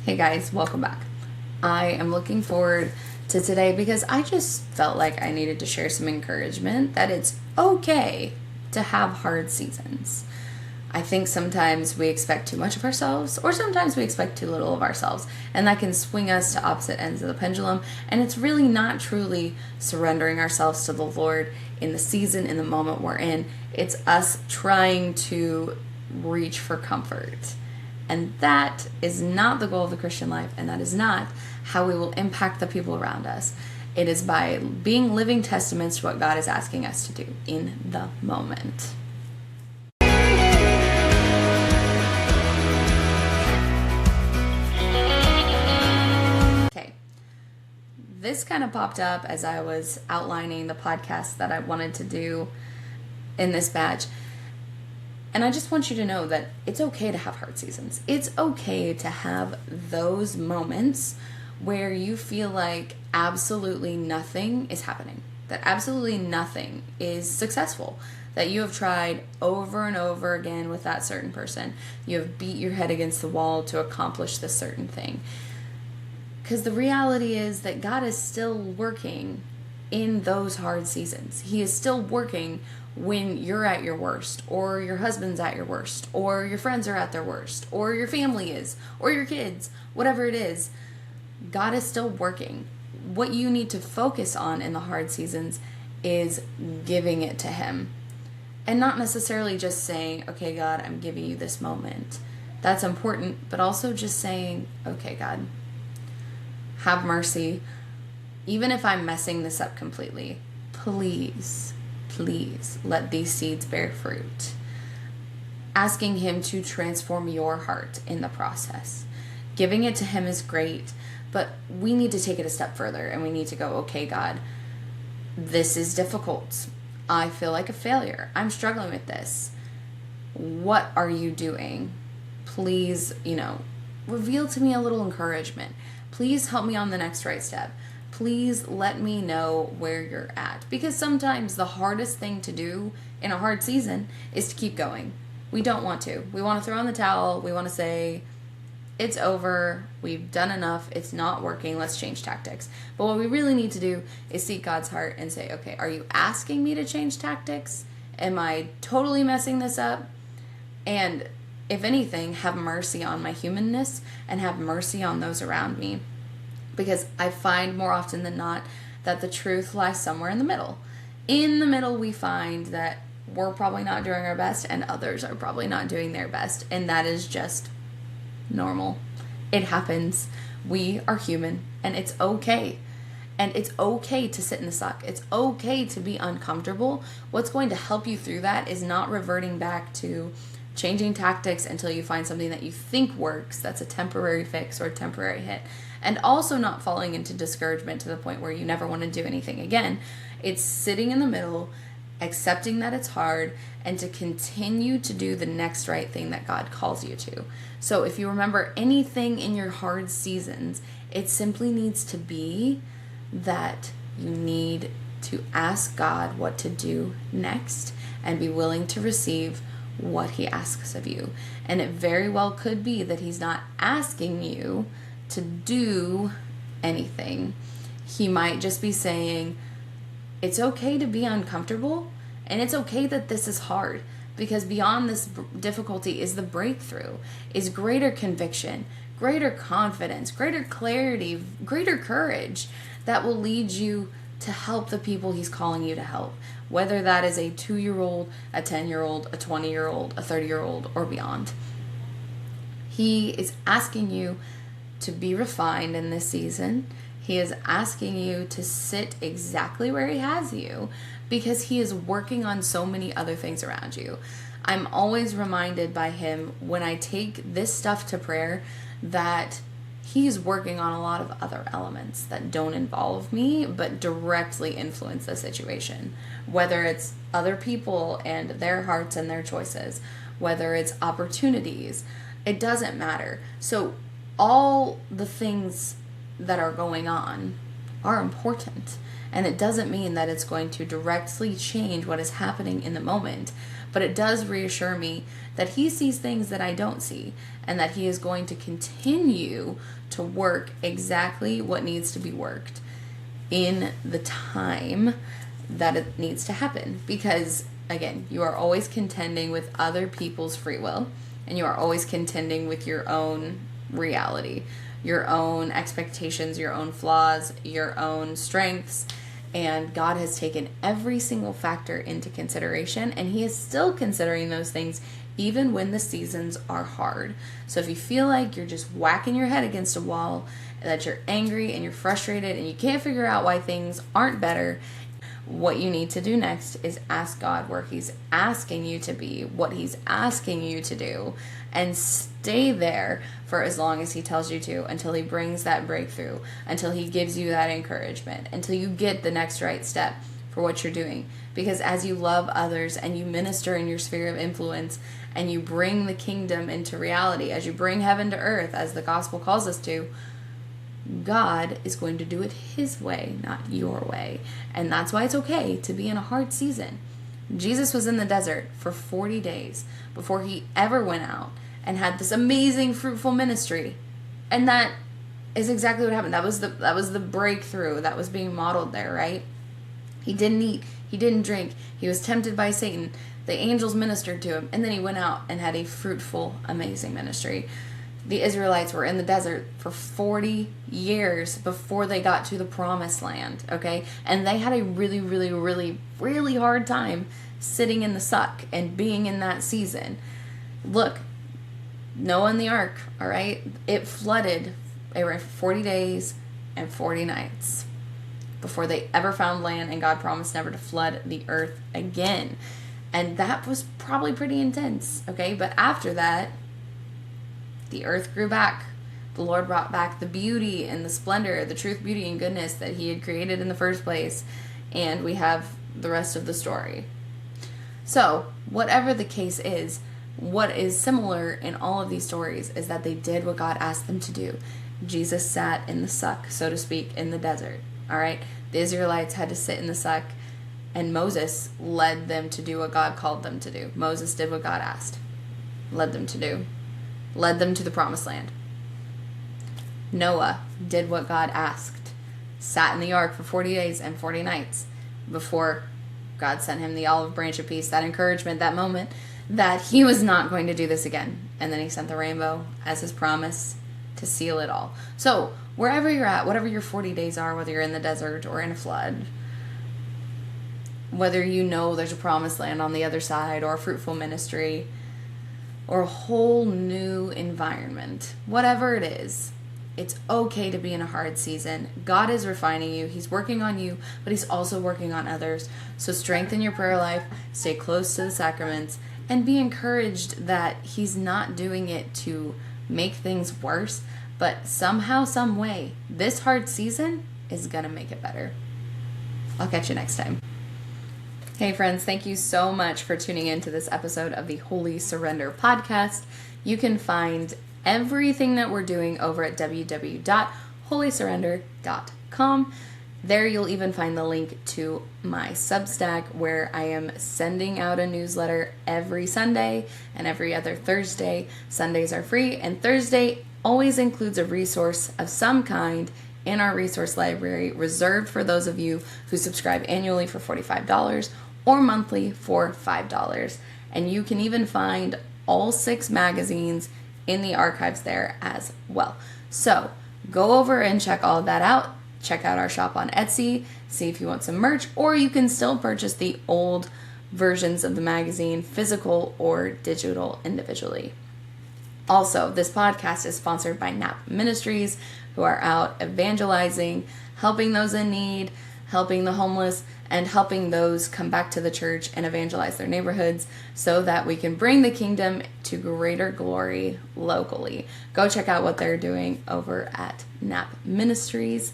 Hey guys, welcome back. I am looking forward to today because I just felt like I needed to share some encouragement that it's okay to have hard seasons. I think sometimes we expect too much of ourselves, or sometimes we expect too little of ourselves, and that can swing us to opposite ends of the pendulum. And it's really not truly surrendering ourselves to the Lord in the season, in the moment we're in. It's us trying to reach for comfort. And that is not the goal of the Christian life, and that is not how we will impact the people around us. It is by being living testaments to what God is asking us to do in the moment. Okay, this kind of popped up as I was outlining the podcast that I wanted to do in this batch. And I just want you to know that it's okay to have hard seasons. It's okay to have those moments where you feel like absolutely nothing is happening, that absolutely nothing is successful, that you have tried over and over again with that certain person. You have beat your head against the wall to accomplish this certain thing. Because the reality is that God is still working in those hard seasons. He is still working when you're at your worst, or your husband's at your worst, or your friends are at their worst, or your family is, or your kids, whatever it is. God is still working. What you need to focus on in the hard seasons is giving it to Him. And not necessarily just saying, okay, God, I'm giving you this moment. That's important, but also just saying, okay, God, have mercy. Even if I'm messing this up completely, please let these seeds bear fruit. Asking Him to transform your heart in the process. Giving it to Him is great, but we need to take it a step further, and we need to go, okay, God, this is difficult. I feel like a failure. I'm struggling with this. What are you doing? Please, reveal to me a little encouragement. Please help me on the next right step. Please let me know where you're at. Because sometimes the hardest thing to do in a hard season is to keep going. We don't want to. We want to throw in the towel. We want to say, it's over. We've done enough. It's not working. Let's change tactics. But what we really need to do is seek God's heart and say, okay, are you asking me to change tactics? Am I totally messing this up? And if anything, have mercy on my humanness and have mercy on those around me. Because I find more often than not that the truth lies somewhere in the middle. In the middle, we find that we're probably not doing our best and others are probably not doing their best. And that is just normal. It happens. We are human, and it's okay. And it's okay to sit in the suck. It's okay to be uncomfortable. What's going to help you through that is not reverting back to changing tactics until you find something that you think works, that's a temporary fix or a temporary hit. And also not falling into discouragement to the point where you never want to do anything again. It's sitting in the middle, accepting that it's hard, and to continue to do the next right thing that God calls you to. So if you remember anything in your hard seasons, it simply needs to be that you need to ask God what to do next and be willing to receive what He asks of you. And it very well could be that He's not asking you to do anything. He might just be saying, it's okay to be uncomfortable, and it's okay that this is hard, because beyond this difficulty is the breakthrough, is greater conviction, greater confidence, greater clarity, greater courage that will lead you to help the people He's calling you to help, whether that is a 2-year-old, a 10-year-old, a 20-year-old, a 30-year-old, or beyond. He is asking you to be refined in this season. He is asking you to sit exactly where He has you, because He is working on so many other things around you. I'm always reminded by Him when I take this stuff to prayer that He's working on a lot of other elements that don't involve me but directly influence the situation. Whether it's other people and their hearts and their choices, whether it's opportunities, it doesn't matter. So all the things that are going on are important, And it doesn't mean that it's going to directly change what is happening in the moment, but it does reassure me that he sees things that I don't see, and that he is going to continue to work exactly what needs to be worked in the time that it needs to happen. Because, again, you are always contending with other people's free will, and you are always contending with your own reality, your own expectations, your own flaws, your own strengths. And God has taken every single factor into consideration, and he is still considering those things even when the seasons are hard. So if you feel like you're just whacking your head against a wall, that you're angry and you're frustrated and you can't figure out why things aren't better, what you need to do next is ask God where he's asking you to be, what he's asking you to do, and stay there for as long as he tells you to, until he brings that breakthrough, until he gives you that encouragement, until you get the next right step for what you're doing. Because as you love others and you minister in your sphere of influence and you bring the kingdom into reality, as you bring heaven to earth, as the gospel calls us to, God is going to do it his way, not your way. And that's why it's okay to be in a hard season. Jesus was in the desert for 40 days before he ever went out and had this amazing fruitful ministry. And that is exactly what happened. That was the breakthrough that was being modeled there, right? He didn't eat, he didn't drink, he was tempted by Satan. The angels ministered to him, and then he went out and had a fruitful, amazing ministry. The Israelites were in the desert for 40 years before they got to the promised land, okay? And they had a really, really, really, really hard time sitting in the suck and being in that season. Look, Noah and the ark, all right? It flooded. They were 40 days and 40 nights before they ever found land, and God promised never to flood the earth again. And that was probably pretty intense, okay? But after that, the earth grew back. The Lord brought back the beauty and the splendor, the truth, beauty, and goodness that he had created in the first place. And we have the rest of the story. So, whatever the case is, what is similar in all of these stories is that they did what God asked them to do. Jesus sat in the suck, so to speak, in the desert. All right? The Israelites had to sit in the suck, and Moses led them to do what God called them to do. Moses did what God asked, led them to do. Led them to the promised land. Noah did what God asked. Sat in the ark for 40 days and 40 nights before God sent him the olive branch of peace, that encouragement, that moment that he was not going to do this again. And then he sent the rainbow as his promise to seal it all. So wherever you're at, whatever your 40 days are, whether you're in the desert or in a flood, whether you know there's a promised land on the other side or a fruitful ministry, or a whole new environment, whatever it is, it's okay to be in a hard season. God is refining you. He's working on you, but he's also working on others. So strengthen your prayer life, stay close to the sacraments, and be encouraged that he's not doing it to make things worse, but somehow, some way, this hard season is gonna make it better. I'll catch you next time. Hey friends, thank you so much for tuning in to this episode of the Holy Surrender podcast. You can find everything that we're doing over at www.holysurrender.com. There you'll even find the link to my Substack, where I am sending out a newsletter every Sunday and every other Thursday. Sundays are free, and Thursday always includes a resource of some kind in our resource library, reserved for those of you who subscribe annually for $45 or monthly for $5. And you can even find all 6 magazines in the archives there as well. So go over and check all of that out. Check out our shop on Etsy, see if you want some merch, or you can still purchase the old versions of the magazine, physical or digital, individually. Also, this podcast is sponsored by Nap Ministries, who are out evangelizing, helping those in need, helping the homeless, and helping those come back to the church and evangelize their neighborhoods so that we can bring the kingdom to greater glory locally. Go check out what they're doing over at Nap Ministries.